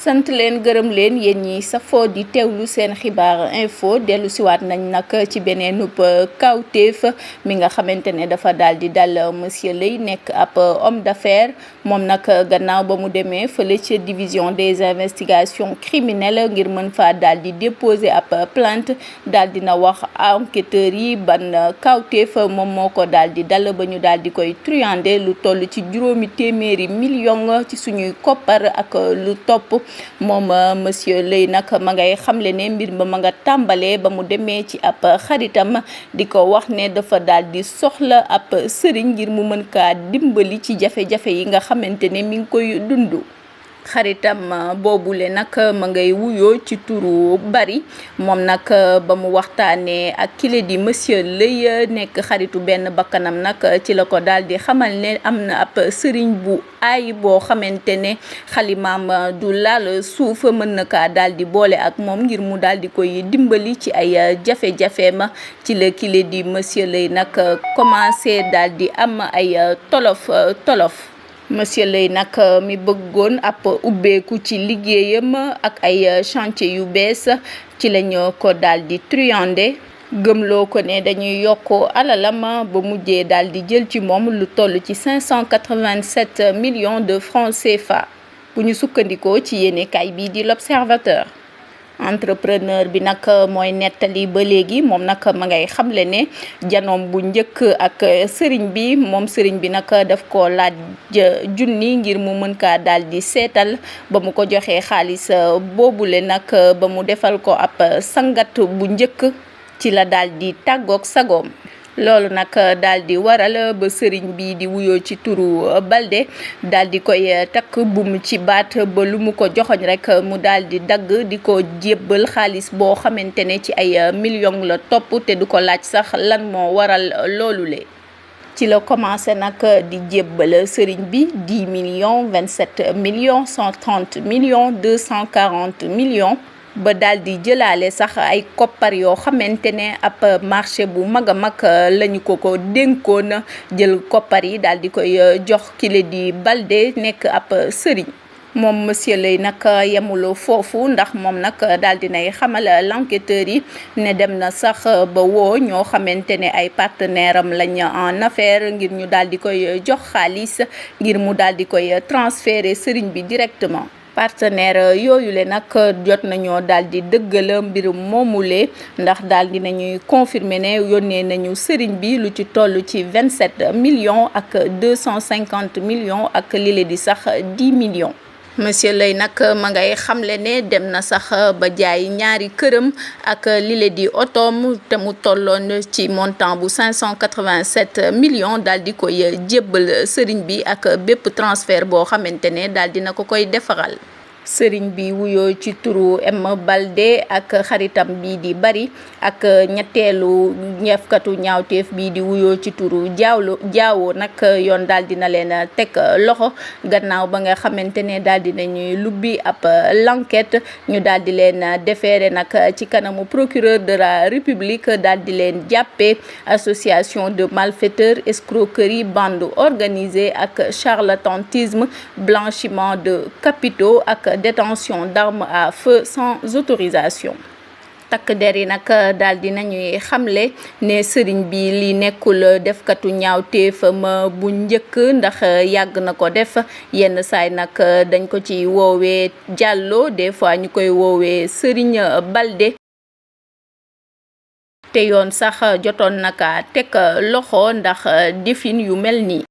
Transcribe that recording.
sant leen gërëm leen yéen ñi safoo di teewlu seen xibaar info dellu siwaat nañ nag ci beneenub kawteef mi nga xamante ne dafa daal di dal monsieur Leye nekk ab homme d'affaires moom nag gannaaw ba mu demee fële ca division des investigations criminelles ngir mën faa daal di déposer ab plainte daal dina wax enquêteurs yi ban kawteef moom moo ko daal di dal ba ñu daal di koy truander lu toll ci juróomi téeméeri million ci suñuy koppar ak lu topp moom monsieur Leye nag ma ngay xamle ne mbir ma nga tàmbalee ba mu demee ci ab xaritam di ko wax ne dafa daal di soxla ab sëriñ ngir mu mën kaa dimbali ci jafe-jafe yi nga xamante ne mi ngi koy dund. xaritam boobule nag ma ngay wuyoo ci turu Bari moom nag ba mu waxtaanee ak kile di monsieur Leye nekk xaritu benn bakkanam nag ci la ko daal di xamal ne am na ab sëriñ bu ay boo xamante ne xalimaam du laal suuf mën na kaa daal di boole ak moom ngir mu daal di koy dimbali ci ay jafe-jafeem ci la kile di monsieur Leye nag commencé daal di am ay tolof. monsieur Leye nag mi bëggoon ab ubbeeku ci liggéeyam ak ay chantier yu bees ci lañu ko daal di truander gëmloo ko ne dañuy yokk alalam ba mujjee daal di jël ci moom lu toll ci 587 millions de francs CFA bu ñu sukkandikoo ci yéenekaay bi di l'Observateur. entrepreneur bi nag mooy nettali ba léegi moom nag ma ngay xamle ne janoom bu njëkk ak sëriñ bi moom sëriñ bi nag daf ko laaj junni ngir mu mën kaa daal di seetal ba mu ko joxee xaalis boobule nag ba mu defal ko ab sangat bu njëkk ci la daal di tàggoog sagoom. loolu nag daal di waral ba sëriñ bi di wuyoo ci turu Balde daal di koy takk bum ci baat ba lu mu ko joxoñ rek mu daal di dagg di ko jébbal xaalis boo xamante ne ci ay millions la topp te du ko laaj sax lan moo waral loolu le ci la commencé nag di jébbal sëriñ bi 10 millions 27 millions 130 millions 240 millions ba daal di jëlaale sax ay koppar yoo xamante ne ab marché bu mag a mag lañu ko dénkoon jël koppar yi daal di koy jox kile di Balde nekk ab sëriñ. moom monsieur Leye nag yemuloo foofu ndax moom nag daal di nay xamal l'enquêteur yi ne dem na sax ba woo ñoo xamante ne ay partenaire am lañ en affaire ngir ñu daal di koy jox xaalis ngir mu daal di koy transférer sëriñ bi directement. partenaire yooyu le nag jot nañoo daal di dëggal mbirum moomule ndax daal di nañuy confirmer ne yónnee nañu sëriñ bi lu ci toll ci 27 millions ak 250 millions ak lile di sax 10 millions. monsieur Leye nag ma ngay xamle ne dem na sax ba jaay ñaari këram ak lile di otoom te mu tolloon ci montant bu 587 millions daal di koy jébbal sëriñ bi ak bépp transfert boo xamante ne daal dina ko koy defaral. sëriñ bi wuyoo ci turu M Balde ak xaritam bii di Bari ak ñetteelu ñeefkatu ñaawteef bii di wuyoo ci turu jaawoo nag yoon daal dina leen teg loxo gannaaw ba nga xamante ne daal dinañuy lubbi ab l'enquête ñu daal di leen déféré nag ci kanamu procureur de la République daal di leen jàppee association de malfaiteurs, escroquerie, bande organisée ak charlatanisme, blanchiment de capitaux ak détention d'armes à feu sans autorisation. takk der yi nag daal di nañuy xamle ne sëriñ bi li nekkul defkatu ñaawteef ma bu njëkk ndax yàgg na ko def yenn saay nag dañ ko ci woowee Diallo des fois ñu koy woowee sëriñ Balde te yoon sax jotoon naka teg loxo ndax defin yu mel nii.